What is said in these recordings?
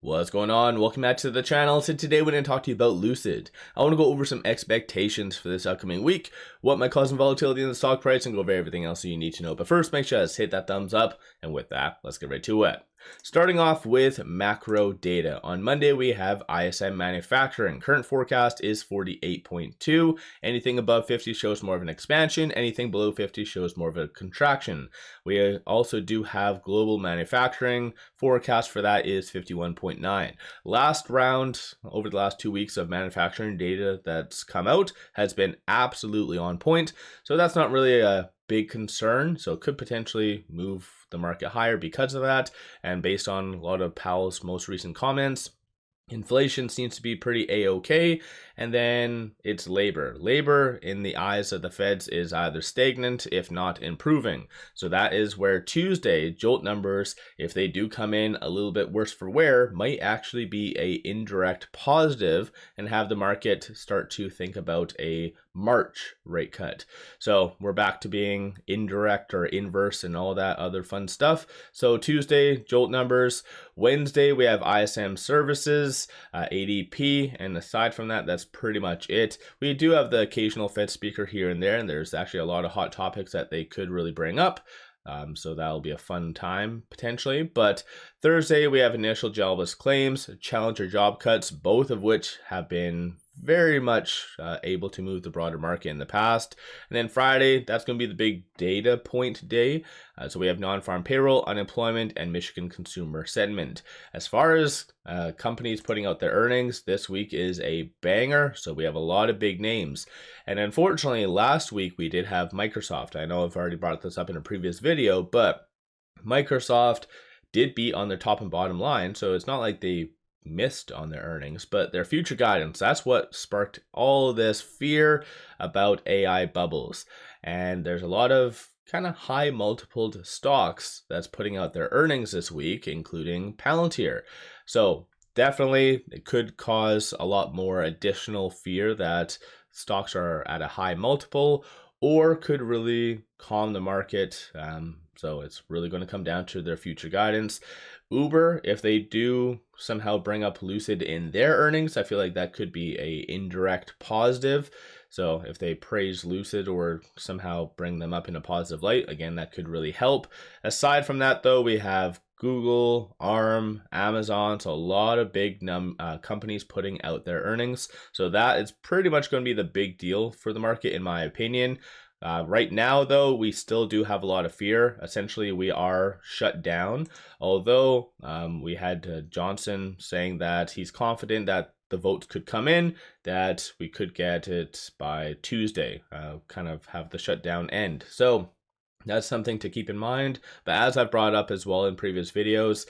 What's going on? Welcome back to the channel. So today we're going to talk to you about Lucid. I want to go over some expectations for this upcoming week, what might cause some volatility in the stock price, and go over everything else that you need to know. But first, make sure to hit that thumbs up. And with that, let's get right to it. Starting off with macro data. On Monday, we have ISM manufacturing. Current forecast is 48.2. Anything above 50 shows more of an expansion. Anything below 50 shows more of a contraction. We also do have global manufacturing. Forecast for that is 51.9. Last round, over the last 2 weeks of manufacturing data that's come out, has been absolutely on point. So that's not really a big concern. So it could potentially move the market higher because of that. And based on a lot of Powell's most recent comments, inflation seems to be pretty a-okay. And then it's labor. Labor in the eyes of the Feds is either stagnant, if not improving. So that is where Tuesday JOLT numbers, if they do come in a little bit worse for wear, might actually be a indirect positive and have the market start to think about a March rate cut. So we're back to being indirect or inverse and all that other fun stuff. So Tuesday, JOLT numbers. Wednesday, we have ISM services, ADP, and aside from that, that's pretty much it. We do have the occasional Fed speaker here and there, and there's actually a lot of hot topics that they could really bring up. So that'll be a fun time potentially. But Thursday, we have initial jobless claims, challenger job cuts, both of which have been very much able to move the broader market in the past. And then Friday, that's going to be the big data point day. So we have non-farm payroll, unemployment, and Michigan consumer sentiment. As far as companies putting out their earnings, this week is a banger. So we have a lot of big names. And unfortunately, last week we did have Microsoft. I know I've already brought this up in a previous video, but Microsoft did beat on their top and bottom line. So it's not like they missed on their earnings, but their future guidance, that's what sparked all this fear about AI bubbles. And there's a lot of kind of high multipled stocks that's putting out their earnings this week, including Palantir. So definitely it could cause a lot more additional fear that stocks are at a high multiple, or could really calm the market. So it's really going to come down to their future guidance. Uber, if they do somehow bring up Lucid in their earnings, I feel like that could be a indirect positive. So if they praise Lucid or somehow bring them up in a positive light, again, that could really help. Aside from that, though, we have Google, ARM, Amazon, so a lot of big companies putting out their earnings. So that is pretty much going to be the big deal for the market, in my opinion. Right now, though, we still do have a lot of fear. Essentially, we are shut down. Although we had Johnson saying that he's confident that the votes could come in, that we could get it by Tuesday, kind of have the shutdown end. So that's something to keep in mind. But as I've brought up as well in previous videos,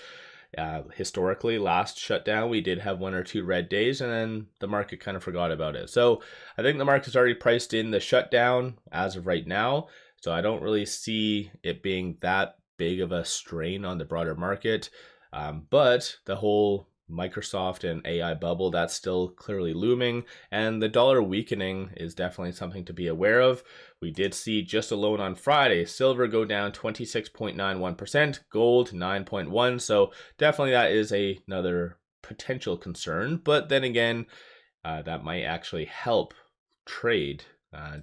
historically, last shutdown, we did have 1 or 2 red days, and then the market kind of forgot about it. So I think the market's already priced in the shutdown as of right now. So I don't really see it being that big of a strain on the broader market. But the whole Microsoft and AI bubble, that's still clearly looming, and the dollar weakening is definitely something to be aware of. We did see just alone on Friday, silver go down 26.91%, gold 9.1%, so definitely that is another potential concern. But then again, that might actually help trade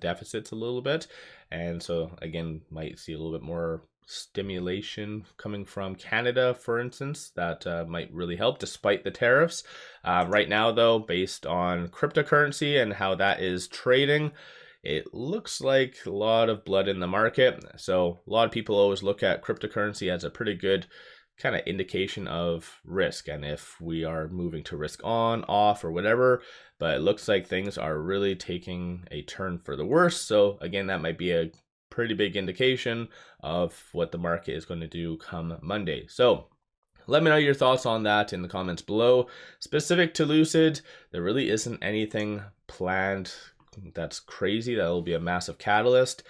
deficits a little bit, and so again, might see a little bit more stimulation coming from Canada, for instance, that might really help despite the tariffs. Right now, though, based on cryptocurrency and how that is trading, it looks like a lot of blood in the market. So a lot of people always look at cryptocurrency as a pretty good kind of indication of risk, and if we are moving to risk on, off, or whatever. But it looks like things are really taking a turn for the worse. So again, that might be a pretty big indication of what the market is going to do come Monday. So let me know your thoughts on that in the comments below. Specific to Lucid, there really isn't anything planned that's crazy that will be a massive catalyst.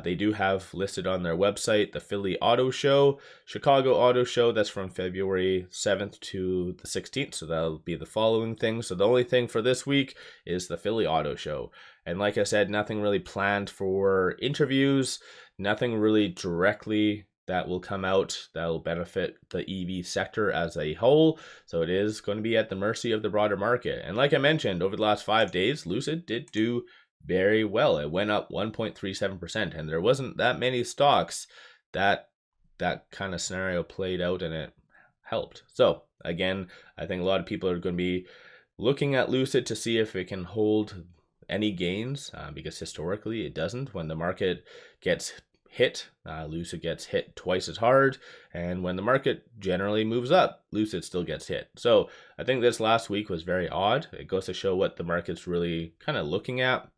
They do have listed on their website the Philly Auto Show, Chicago Auto Show, that's from February 7th to the 16th, so that'll be the following thing. So the only thing for this week is the Philly Auto Show. And like I said, nothing really planned for interviews, nothing really directly that will come out that will benefit the EV sector as a whole. So it is going to be at the mercy of the broader market. And like I mentioned, over the last 5 days, Lucid did do very well. It went up 1.37%, and there wasn't that many stocks that kind of scenario played out and it helped. So again, I think a lot of people are going to be looking at Lucid to see if it can hold any gains, because historically it doesn't. When the market gets hit, Lucid gets hit twice as hard, and when the market generally moves up, Lucid still gets hit. So I think this last week was very odd. It goes to show what the market's really kind of looking at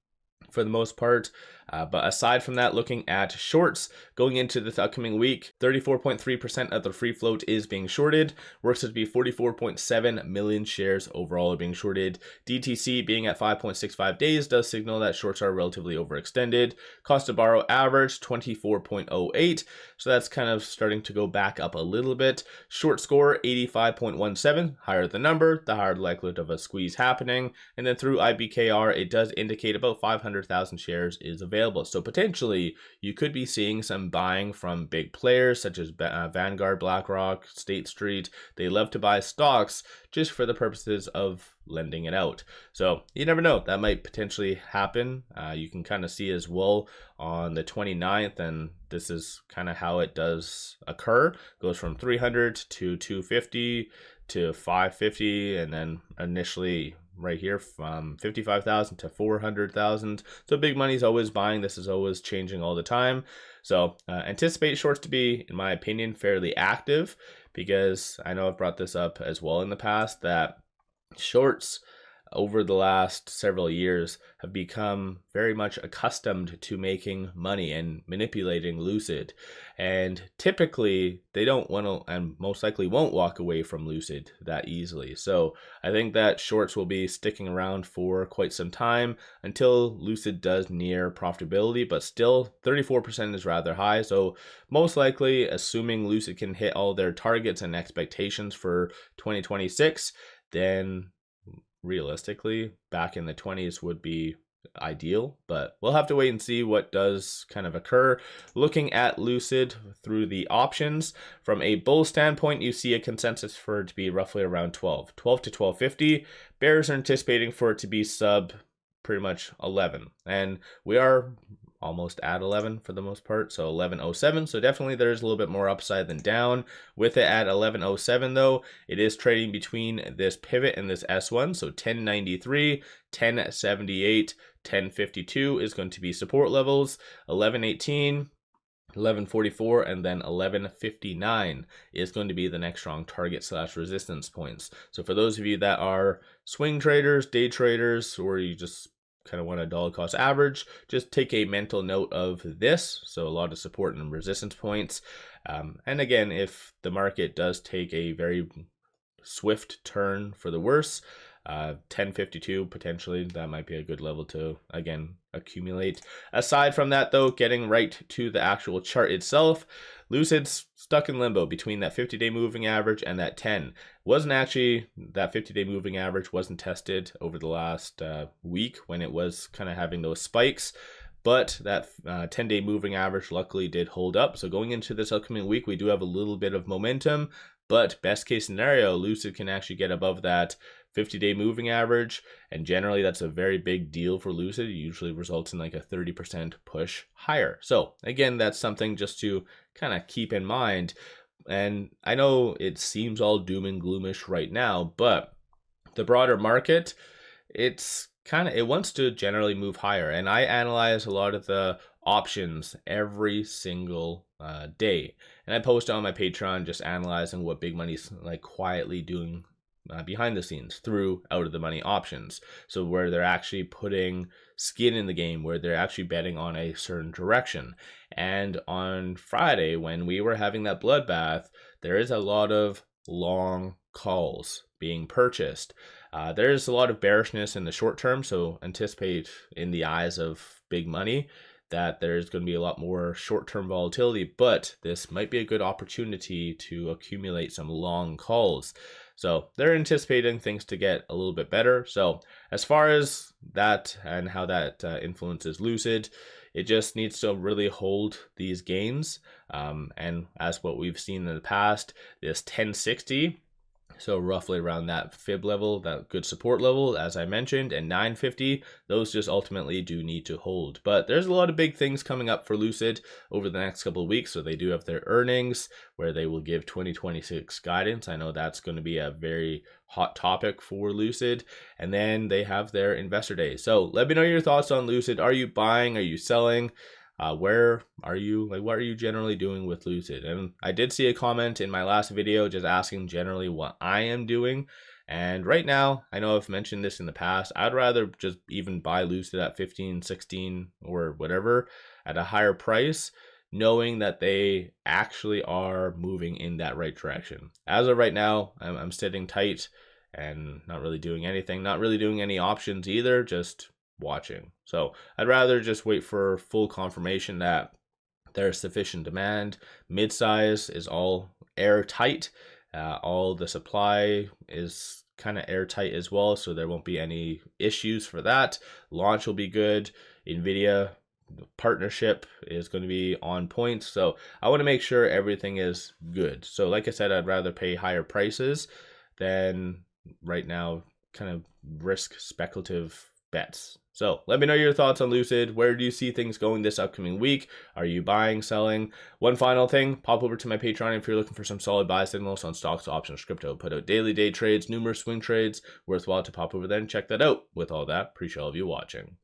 for the most part. But aside from that, looking at shorts going into this upcoming week, 34.3% of the free float is being shorted. Works to be 44.7 million shares overall are being shorted. DTC being at 5.65 days does signal that shorts are relatively overextended. Cost to borrow average 24.08. So that's kind of starting to go back up a little bit. Short score 85.17. Higher the number, the higher the likelihood of a squeeze happening. And then through IBKR, it does indicate about 500,000 shares is available. So potentially you could be seeing some buying from big players such as Vanguard, BlackRock, State Street. They love to buy stocks just for the purposes of lending it out. So you never know, that might potentially happen. You can kind of see as well on the 29th, and this is kind of how it does occur. Goes from 300 to 250 to 550, and then initially right here from 55,000 to 400,000. So big money is always buying. This is always changing all the time. So anticipate shorts to be, in my opinion, fairly active, because I know I've brought this up as well in the past that shorts over the last several years have become very much accustomed to making money and manipulating Lucid. And typically they don't want to, and most likely won't, walk away from Lucid that easily. So I think that shorts will be sticking around for quite some time until Lucid does near profitability, but still 34% is rather high. So most likely, assuming Lucid can hit all their targets and expectations for 2026, then realistically back in the 20s would be ideal, but we'll have to wait and see what does kind of occur. Looking at Lucid through the options, from a bull standpoint, you see a consensus for it to be roughly around 12 to 1250. Bears are anticipating for it to be sub pretty much 11, and we are almost at 11 for the most part, so 1107. So definitely there's a little bit more upside than down. With it at 1107 though, it is trading between this pivot and this S1. So 1093, 1078, 1052 is going to be support levels. 1118, 1144, and then 1159 is going to be the next strong target / resistance points. So for those of you that are swing traders, day traders, or you just kind of want a dollar cost average, just take a mental note of this. So a lot of support and resistance points. And again, if the market does take a very swift turn for the worse, 1052 potentially, that might be a good level to again accumulate. Aside from that though, getting right to the actual chart itself, Lucid's stuck in limbo between that 50-day moving average and that 10. Wasn't actually, that 50-day moving average wasn't tested over the last week when it was kind of having those spikes, but that 10-day moving average luckily did hold up. So going into this upcoming week, we do have a little bit of momentum, but best case scenario, Lucid can actually get above that 50-day moving average, and generally that's a very big deal for Lucid. It usually results in like a 30% push higher. So again, that's something just to kind of keep in mind. And I know it seems all doom and gloomish right now, but the broader market, it wants to generally move higher. And I analyze a lot of the options every single day, and I post on my Patreon just analyzing what big money's like quietly doing behind the scenes through out of the money options. So where they're actually putting skin in the game, where they're actually betting on a certain direction. And on Friday, when we were having that bloodbath, there is a lot of long calls being purchased. There's a lot of bearishness in the short term, so anticipate in the eyes of big money that there's going to be a lot more short-term volatility, but this might be a good opportunity to accumulate some long calls. So they're anticipating things to get a little bit better. So as far as that and how that influences Lucid, It just needs to really hold these gains. And as what we've seen in the past, this 1060, so roughly around that fib level, that good support level, as I mentioned, and 950, those just ultimately do need to hold. But there's a lot of big things coming up for Lucid over the next couple of weeks. So they do have their earnings where they will give 2026 guidance. I know that's going to be a very hot topic for Lucid. And then they have their investor day. So let me know your thoughts on Lucid. Are you buying? Are you selling? Where are you, like, what are you generally doing with Lucid? And I did see a comment in my last video just asking generally what I am doing. And right now, I know I've mentioned this in the past, I'd rather just even buy Lucid at 15, 16 or whatever at a higher price, knowing that they actually are moving in that right direction. As of right now, I'm sitting tight and not really doing anything, not really doing any options either, just watching. So I'd rather just wait for full confirmation that there's sufficient demand. Mid-size is all airtight. All the supply is kind of airtight as well, so there won't be any issues for that. Launch will be good. NVIDIA partnership is going to be on point, so I want to make sure everything is good. So like I said, I'd rather pay higher prices than right now kind of risk speculative bets. So let me know your thoughts on Lucid. Where do you see things going this upcoming week? Are you buying, selling? One final thing, pop over to my Patreon if you're looking for some solid buy signals on stocks, options, crypto. Put out daily day trades, numerous swing trades. Worthwhile to pop over there and check that out. With all that, appreciate all of you watching.